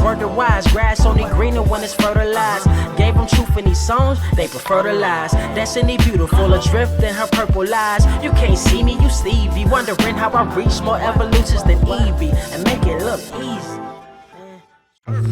word to wise. Grass only greener when it's fertilized. Gave them truth in these songs, they prefer to lies. Destiny beautiful, adrift in her purple lies. You can't see me, you Stevie. Wondering how I reach more evolutions than Evie and make it look easy.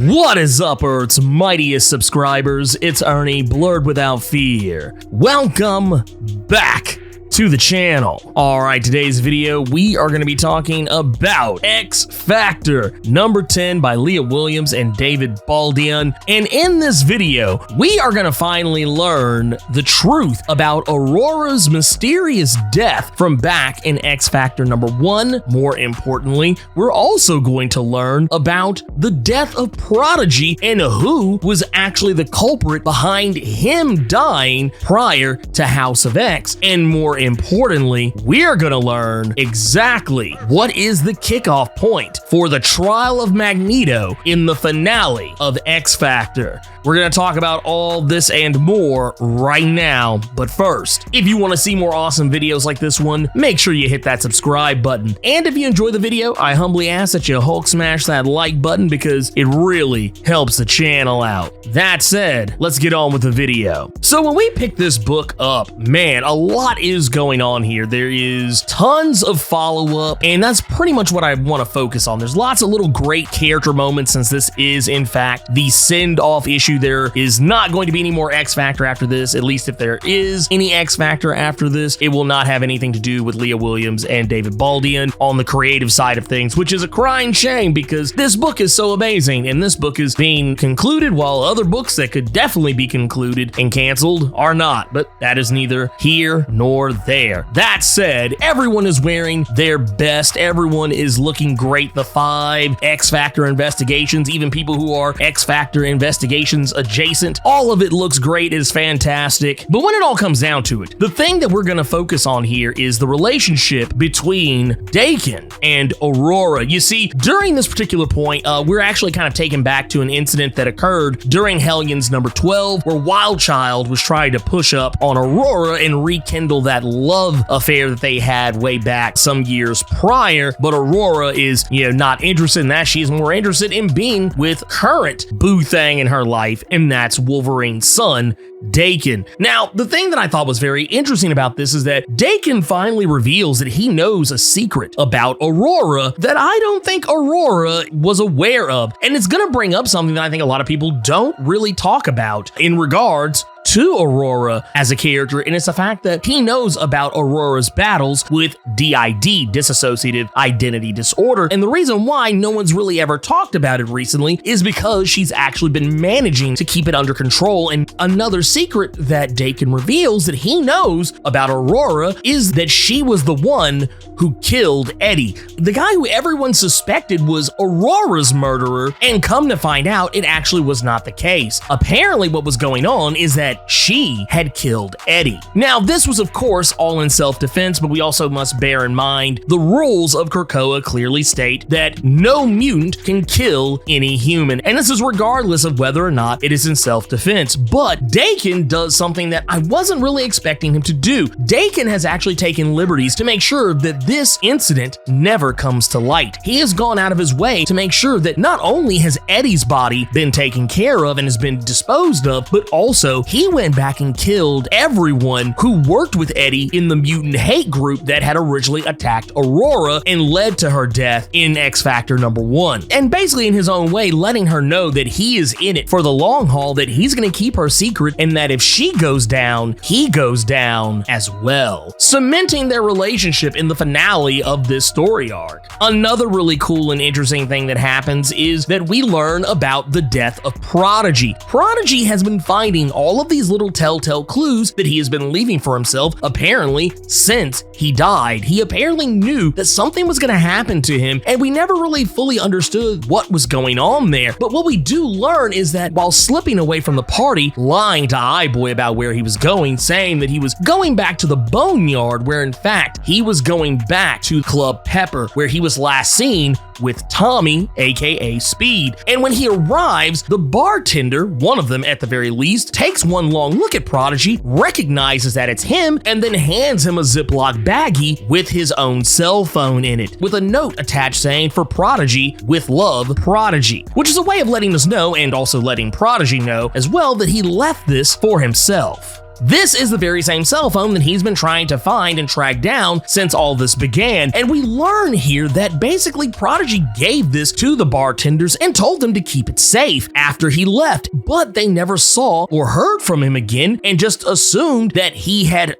What is up, Earth's mightiest subscribers? It's Ernie, Blerd without fear. Welcome back to the channel. Alright, today's video, we are going to be talking about X Factor number 10 by Leah Williams and David Baldion. And in this video, we are going to finally learn the truth about Aurora's mysterious death from back in X Factor number 1. More importantly, we're also going to learn about the death of Prodigy and who was actually the culprit behind him dying prior to House of X. And more importantly, we're gonna learn exactly what is the kickoff point for the trial of Magneto in the finale of X Factor. We're gonna talk about all this and more right now, but first, if you wanna see more awesome videos like this one, make sure you hit that subscribe button. And if you enjoy the video, I humbly ask that you Hulk smash that like button because it really helps the channel out. That said, let's get on with the video. So when we pick this book up, man, a lot is going on here. There is tons of follow-up, and that's pretty much what I want to focus on. There's lots of little great character moments since this is, in fact, the send-off issue. There is not going to be any more X Factor after this. At least if there is any X Factor after this, it will not have anything to do with Leah Williams and David Baldion on the creative side of things, which is a crying shame because this book is so amazing, and this book is being concluded while other books that could definitely be concluded and canceled are not, but that is neither here nor there. That said, everyone is wearing their best. Everyone is looking great. The 5 X Factor investigations, even people who are X Factor investigations adjacent, all of it looks great. It is fantastic. But when it all comes down to it, the thing that we're going to focus on here is the relationship between Daken and Aurora. You see, during this particular point, we're actually kind of taken back to an incident that occurred during Hellions number 12, where Wildchild was trying to push up on Aurora and rekindle that love affair that they had way back some years prior, but Aurora is, not interested in that. She's more interested in being with current boo thing in her life, and that's Wolverine's son, Daken. Now, the thing that I thought was very interesting about this is that Daken finally reveals that he knows a secret about Aurora that I don't think Aurora was aware of, and it's gonna bring up something that I think a lot of people don't really talk about in regards to Aurora as a character, and it's the fact that he knows about Aurora's battles with DID, dissociative identity disorder, and the reason why no one's really ever talked about it recently is because she's actually been managing to keep it under control. And another secret that Daken reveals that he knows about Aurora is that she was the one who killed Eddie, the guy who everyone suspected was Aurora's murderer, and come to find out it actually was not the case. Apparently what was going on is that she had killed Eddie. Now, this was of course all in self-defense, but we also must bear in mind the rules of Krakoa clearly state that no mutant can kill any human, and this is regardless of whether or not it is in self-defense. But Daken does something that I wasn't really expecting him to do. Daken has actually taken liberties to make sure that this incident never comes to light. He has gone out of his way to make sure that not only has Eddie's body been taken care of and has been disposed of, but also he went back and killed everyone who worked with Eddie in the mutant hate group that had originally attacked Aurora and led to her death in X Factor number 1. And basically in his own way letting her know that he is in it for the long haul, that he's gonna keep her secret, and that if she goes down, he goes down as well, cementing their relationship in the finale of this story arc. Another really cool and interesting thing that happens is that we learn about the death of Prodigy. Prodigy has been finding all of these little telltale clues that he has been leaving for himself apparently since he died. He apparently knew that something was going to happen to him, and we never really fully understood what was going on there. But what we do learn is that while slipping away from the party, lying to Eye-Boy about where he was going, saying that he was going back to the Boneyard, where in fact he was going back to Club Pepper, where he was last seen with Tommy, aka Speed. And when he arrives, the bartender, one of them at the very least, takes one one long look at Prodigy, recognizes that it's him, and then hands him a Ziploc baggie with his own cell phone in it, with a note attached saying, "For Prodigy, with love, Prodigy," which is a way of letting us know, and also letting Prodigy know as well, that he left this for himself. This is the very same cell phone that he's been trying to find and track down since all this began, and we learn here that basically Prodigy gave this to the bartenders and told them to keep it safe after he left, but they never saw or heard from him again and just assumed that he had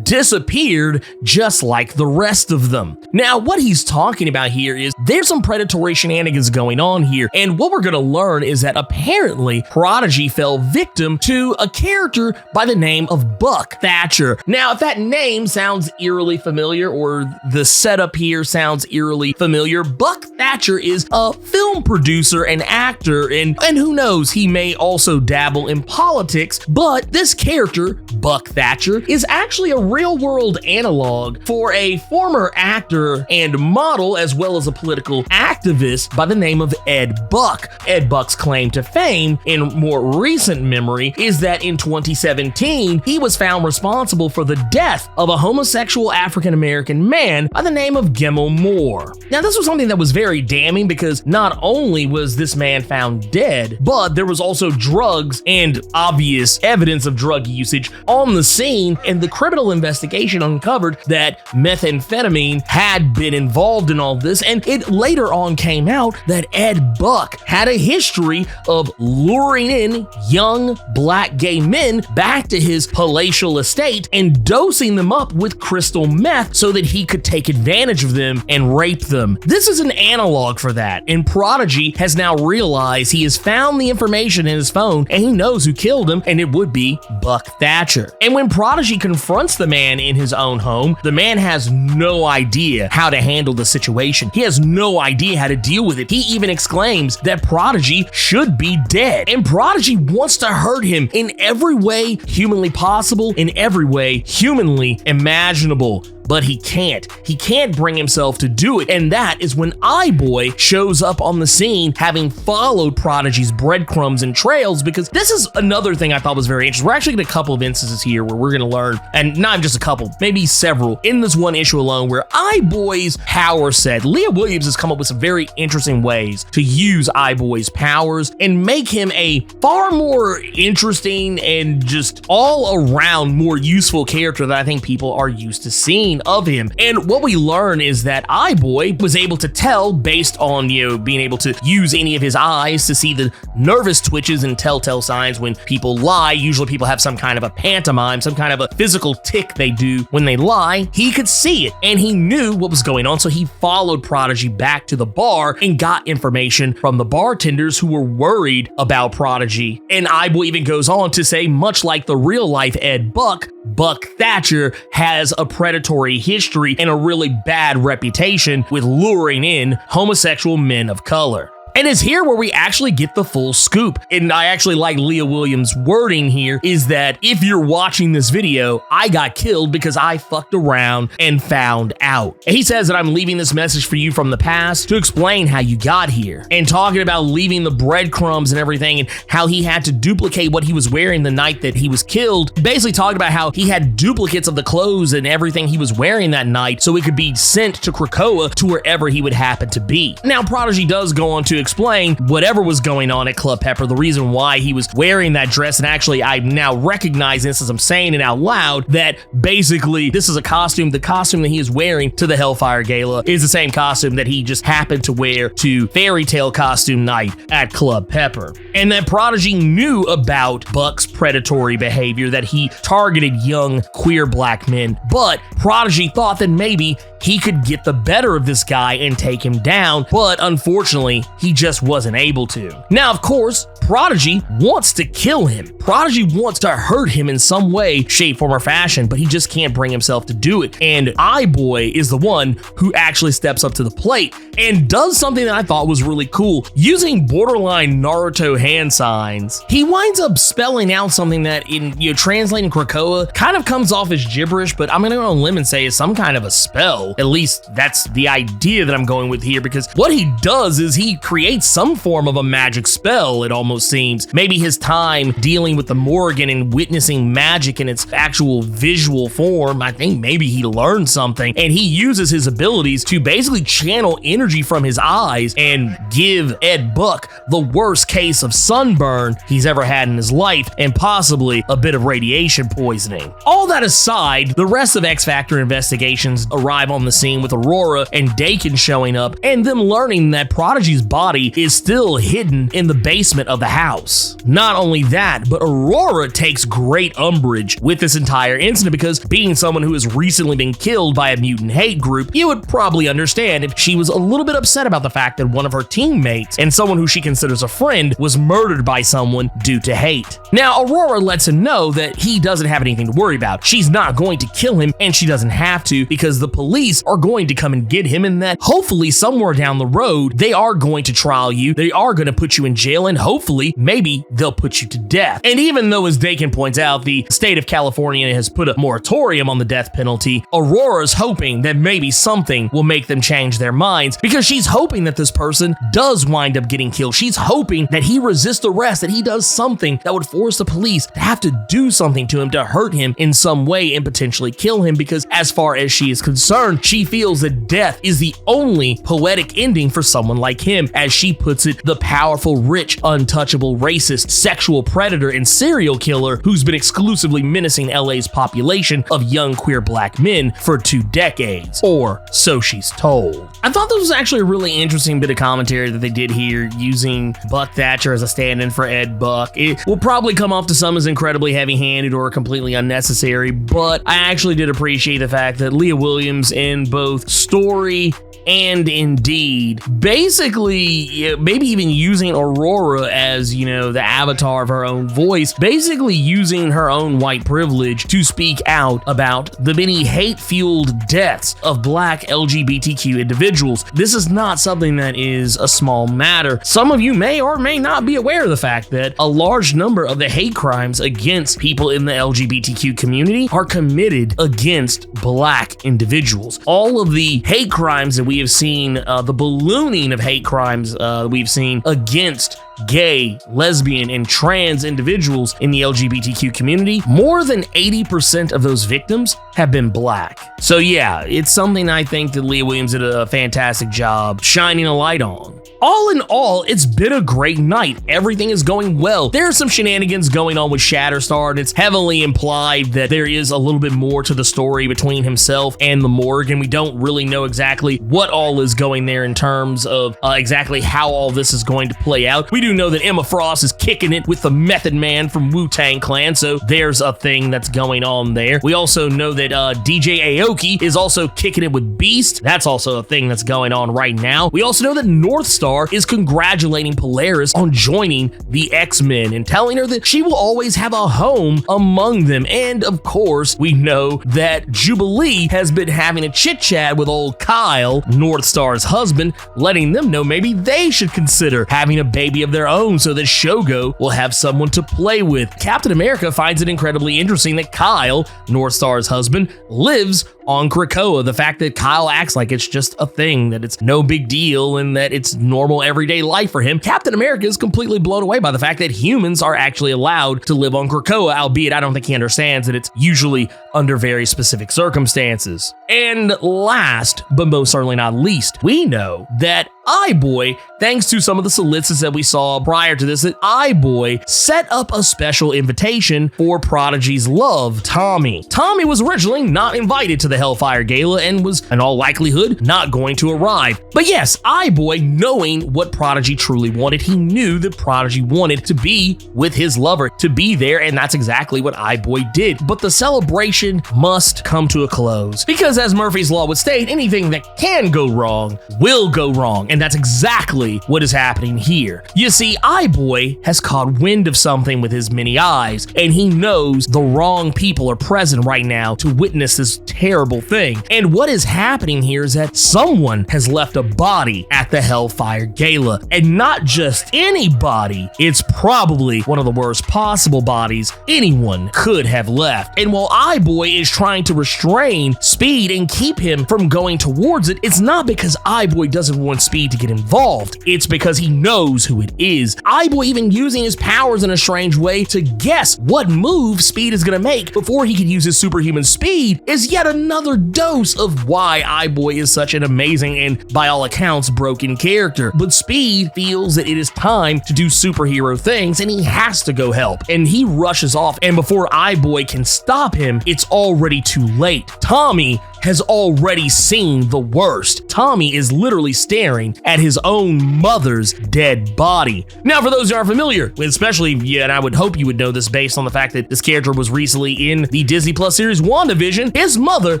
disappeared just like the rest of them. Now, what he's talking about here is there's some predatory shenanigans going on here, and what we're gonna learn is that apparently Prodigy fell victim to a character by the name of Buck Thatcher. Now, if that name sounds eerily familiar, or the setup here sounds eerily familiar, Buck Thatcher is a film producer and actor, and who knows, he may also dabble in politics, but this character, Buck Thatcher, is actually a real-world analog for a former actor and model, as well as a political activist by the name of Ed Buck. Ed Buck's claim to fame in more recent memory is that in 2017, he was found responsible for the death of a homosexual African-American man by the name of Gemmell Moore. Now, this was something that was very damning because not only was this man found dead, but there was also drugs and obvious evidence of drug usage on the scene, and the criminal investigation uncovered that methamphetamine had been involved in all this, and it later on came out that Ed Buck had a history of luring in young black gay men back to his palatial estate and dosing them up with crystal meth so that he could take advantage of them and rape them. This is an analog for that, and Prodigy has now realized he has found the information in his phone and he knows who killed him, and it would be Buck Thatcher. And when Prodigy confronts the man in his own home, the man has no idea how to handle the situation. He has no idea how to deal with it. He even exclaims that Prodigy should be dead, and Prodigy wants to hurt him in every way humanly possible, in every way humanly imaginable. But he can't. He can't bring himself to do it, and that is when iBoy shows up on the scene, having followed Prodigy's breadcrumbs and trails, because this is another thing I thought was very interesting. We're actually getting a couple of instances here where we're going to learn, and not just a couple, maybe several, in this one issue alone, where iBoy's power set, Leah Williams has come up with some very interesting ways to use iBoy's powers and make him a far more interesting and just all around more useful character that I think people are used to seeing of him. And what we learn is that iBoy was able to tell, based on, being able to use any of his eyes to see the nervous twitches and telltale signs when people lie. Usually people have some kind of a pantomime, some kind of a physical tick they do when they lie. He could see it, and he knew what was going on, so he followed Prodigy back to the bar and got information from the bartenders who were worried about Prodigy. And iBoy even goes on to say, much like the real-life Ed Buck, Buck Thatcher has a predatory history and a really bad reputation with luring in homosexual men of color. And it's here where we actually get the full scoop. And I actually like Leah Williams' wording here, is that if you're watching this video, I got killed because I fucked around and found out. And he says that I'm leaving this message for you from the past to explain how you got here. And talking about leaving the breadcrumbs and everything, and how he had to duplicate what he was wearing the night that he was killed. Basically talking about how he had duplicates of the clothes and everything he was wearing that night so it could be sent to Krakoa, to wherever he would happen to be. Now, Prodigy does go on to explain whatever was going on at Club Pepper, the reason why he was wearing that dress, and actually I now recognize this as I'm saying it out loud, that basically this is a costume, the costume that he is wearing to the Hellfire Gala is the same costume that he just happened to wear to Fairy Tale Costume Night at Club Pepper. And that Prodigy knew about Buck's predatory behavior, that he targeted young queer black men, but Prodigy thought that maybe he could get the better of this guy and take him down, but unfortunately, he just wasn't able to. Now, of course, Prodigy wants to kill him. Prodigy wants to hurt him in some way, shape, form, or fashion, but he just can't bring himself to do it. And iBoy is the one who actually steps up to the plate and does something that I thought was really cool. Using borderline Naruto hand signs, he winds up spelling out something that in translating Krakoa kind of comes off as gibberish, but I'm gonna go on a limb and say it's some kind of a spell. At least that's the idea that I'm going with here, because what he does is he creates create some form of a magic spell, it almost seems. Maybe his time dealing with the Morgan and witnessing magic in its actual visual form, I think maybe he learned something, and he uses his abilities to basically channel energy from his eyes and give Ed Buck the worst case of sunburn he's ever had in his life, and possibly a bit of radiation poisoning. All that aside, the rest of X Factor investigations arrive on the scene with Aurora and Dakin showing up, and them learning that Prodigy's body is still hidden in the basement of the house. Not only that, but Aurora takes great umbrage with this entire incident because, being someone who has recently been killed by a mutant hate group, you would probably understand if she was a little bit upset about the fact that one of her teammates and someone who she considers a friend was murdered by someone due to hate. Now, Aurora lets him know that he doesn't have anything to worry about. She's not going to kill him, and she doesn't have to because the police are going to come and get him, and that hopefully somewhere down the road they are going to trial you, they are going to put you in jail, and hopefully maybe they'll put you to death. And even though, as Dakin points out, the state of California has put a moratorium on the death penalty, Aurora's hoping that maybe something will make them change their minds, because she's hoping that this person does wind up getting killed. She's hoping that he resists arrest, that he does something that would force the police to have to do something to him, to hurt him in some way and potentially kill him, because as far as she is concerned, she feels that death is the only poetic ending for someone like him. As she puts it, the powerful, rich, untouchable, racist, sexual predator and serial killer who's been exclusively menacing LA's population of young queer black men for 2 decades, or so she's told. I thought this was actually a really interesting bit of commentary that they did here, using Buck Thatcher as a stand-in for Ed Buck. It will probably come off to some as incredibly heavy-handed or completely unnecessary, but I actually did appreciate the fact that Leah Williams, in both story and indeed, basically, maybe even using Aurora as, the avatar of her own voice, basically using her own white privilege to speak out about the many hate-fueled deaths of black LGBTQ individuals. This is not something that is a small matter. Some of you may or may not be aware of the fact that a large number of the hate crimes against people in the LGBTQ community are committed against black individuals. All of the hate crimes that we have seen, the ballooning of hate crimes we've seen against gay, lesbian, and trans individuals in the LGBTQ community, more than 80% of those victims have been black. So yeah, it's something I think that Leah Williams did a fantastic job shining a light on. All in all, it's been a great night. Everything is going well. There are some shenanigans going on with Shatterstar, and it's heavily implied that there is a little bit more to the story between himself and the Morgue, and we don't really know exactly what all is going there in terms of exactly how all this is going to play out. We do know that Emma Frost is kicking it with the Method Man from Wu-Tang Clan, so there's a thing that's going on there. We also know that DJ Aoki is also kicking it with Beast. That's also a thing that's going on right now. We also know that Northstar is congratulating Polaris on joining the X-Men and telling her that she will always have a home among them. And of course, we know that Jubilee has been having a chit-chat with old Kyle, Northstar's husband, letting them know maybe they should consider having a baby of their own so that Shogo will have someone to play with. Captain America finds it incredibly interesting that Kyle, Northstar's husband, lives on Krakoa. The fact that Kyle acts like it's just a thing, that it's no big deal, and that it's normal everyday life for him. Captain America is completely blown away by the fact that humans are actually allowed to live on Krakoa, albeit I don't think he understands that it's usually under very specific circumstances. And last, but most certainly not least, we know that iBoy, thanks to some of the solicits that we saw prior to this, that iBoy set up a special invitation for Prodigy's love, Tommy. Tommy was originally not invited to the Hellfire Gala and was, in all likelihood, not going to arrive. But yes, iBoy, knowing what Prodigy truly wanted, he knew that Prodigy wanted to be with his lover, to be there, and that's exactly what iBoy did. But the celebration must come to a close, because as Murphy's Law would state, anything that can go wrong will go wrong. And that's exactly what is happening here. You see, iBoy has caught wind of something with his many eyes, and he knows the wrong people are present right now to witness this terrible thing. And what is happening here is that someone has left a body at the Hellfire Gala, and not just any body. It's probably one of the worst possible bodies anyone could have left. And while iBoy is trying to restrain Speed and keep him from going towards it, it's not because iBoy doesn't want Speed to get involved. It's because he knows who it is. iBoy even using his powers in a strange way to guess what move Speed is gonna make before he can use his superhuman speed is yet another dose of why iBoy is such an amazing and, by all accounts, broken character. But Speed feels that it is time to do superhero things and he has to go help. And he rushes off, and before iBoy can stop him, it's already too late. Tommy has already seen the worst. Tommy is literally staring at his own mother's dead body. Now, for those who aren't familiar, especially, and I would hope you would know this based on the fact that this character was recently in the Disney Plus series WandaVision, his mother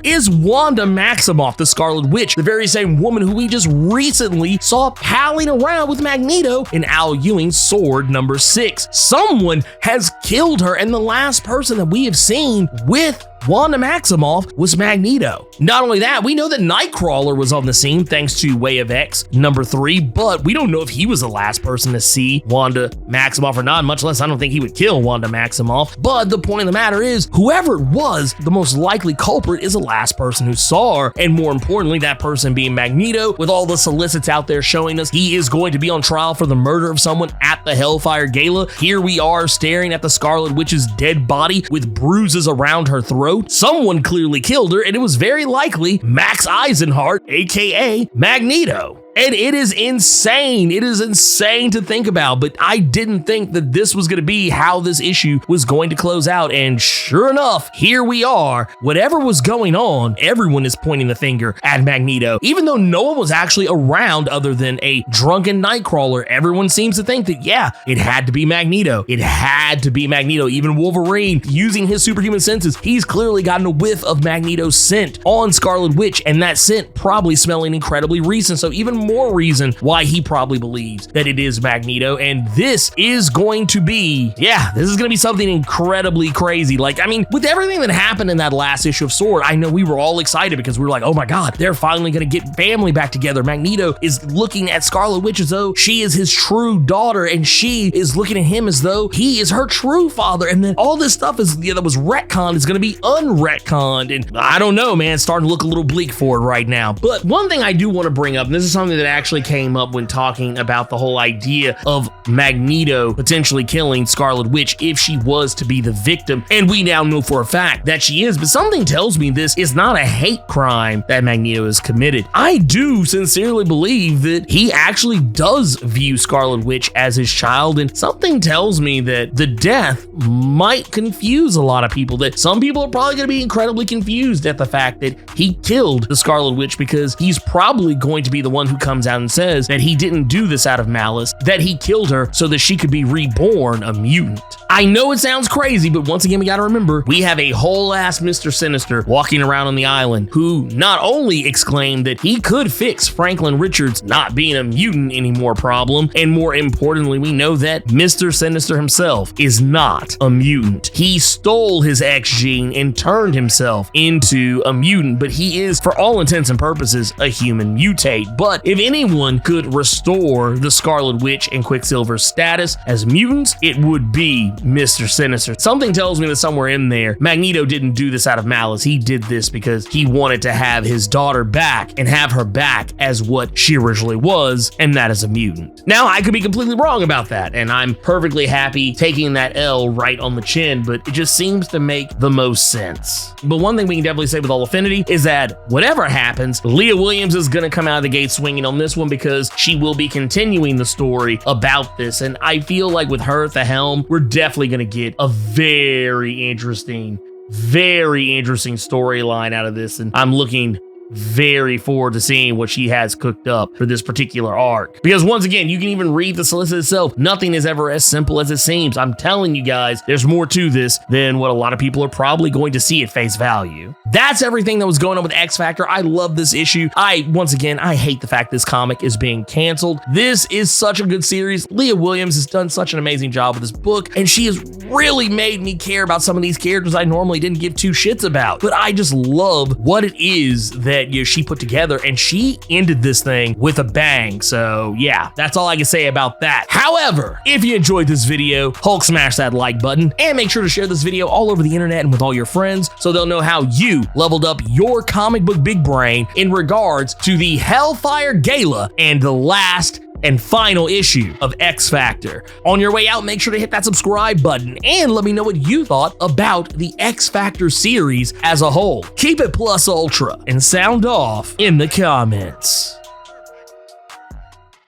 is Wanda Maximoff, the Scarlet Witch, the very same woman who we just recently saw palling around with Magneto in Al Ewing's Sword number 6. Someone has killed her, and the last person that we have seen with Wanda Maximoff was Magneto. Not only that, we know that Nightcrawler was on the scene thanks to Way of X number 3, but we don't know if he was the last person to see Wanda Maximoff or not, much less I don't think he would kill Wanda Maximoff. But the point of the matter is, whoever it was, the most likely culprit is the last person who saw her, and more importantly, that person being Magneto, with all the solicits out there showing us he is going to be on trial for the murder of someone at the Hellfire Gala. Here we are staring at the Scarlet Witch's dead body with bruises around her throat. Someone clearly killed her, and it was very likely Max Eisenhart, aka Magneto. And it is insane. It is insane to think about, but I didn't think that this was going to be how this issue was going to close out. And sure enough, here we are. Whatever was going on, everyone is pointing the finger at Magneto. Even though no one was actually around other than a drunken Nightcrawler, everyone seems to think that, yeah, it had to be Magneto. It had to be Magneto. Even Wolverine, using his superhuman senses, he's clearly gotten a whiff of Magneto's scent on Scarlet Witch, and that scent probably smelling incredibly recent. So even more reason why he probably believes that it is Magneto. And this is going to be, this is going to be something incredibly crazy. Like, I mean, with everything that happened in that last issue of Sword, I know we were all excited because we were like, oh my God, they're finally going to get family back together. Magneto is looking at Scarlet Witch as though she is his true daughter, and she is looking at him as though he is her true father. And then all this stuff is that was retconned is going to be unretconned. And I don't know, man, it's starting to look a little bleak for it right now. But one thing I do want to bring up, and this is something that actually came up when talking about the whole idea of Magneto potentially killing Scarlet Witch if she was to be the victim, and we now know for a fact that she is, but something tells me this is not a hate crime that Magneto has committed. I do sincerely believe that he actually does view Scarlet Witch as his child, and something tells me that the death might confuse a lot of people, that some people are probably going to be incredibly confused at the fact that he killed the Scarlet Witch, because he's probably going to be the one who comes out and says that he didn't do this out of malice, that he killed her so that she could be reborn a mutant. I know it sounds crazy, but once again, we gotta remember, we have a whole ass Mr. Sinister walking around on the island who not only exclaimed that he could fix Franklin Richards not being a mutant anymore problem, and more importantly, we know that Mr. Sinister himself is not a mutant. He stole his X gene and turned himself into a mutant, but he is, for all intents and purposes, a human mutate. But if anyone could restore the Scarlet Witch and Quicksilver's status as mutants, it would be Mr. Sinister. Something tells me that somewhere in there, Magneto didn't do this out of malice. He did this because he wanted to have his daughter back and have her back as what she originally was, and that is a mutant. Now, I could be completely wrong about that, and I'm perfectly happy taking that L right on the chin, but it just seems to make the most sense. But one thing we can definitely say with all affinity is that whatever happens, Leah Williams is going to come out of the gate swinging on this one, because she will be continuing the story about this, and I feel like with her at the helm, we're definitely going to get a very interesting storyline out of this, and I'm looking very forward to seeing what she has cooked up for this particular arc. Because once again, you can even read the solicit itself. Nothing is ever as simple as it seems. I'm telling you guys, there's more to this than what a lot of people are probably going to see at face value. That's everything that was going on with X Factor. I love this issue. Once again, I hate the fact this comic is being canceled. This is such a good series. Leah Williams has done such an amazing job with this book, and she has really made me care about some of these characters I normally didn't give two shits about. But I just love what it is that that she put together, and she ended this thing with a bang. So yeah, that's all I can say about that. However, if you enjoyed this video, Hulk smash that like button and make sure to share this video all over the internet and with all your friends so they'll know how you leveled up your comic book big brain in regards to the Hellfire Gala and the last and final issue of X Factor. On your way out, make sure to hit that subscribe button and let me know what you thought about the X Factor series as a whole. Keep it plus ultra and sound off in the comments.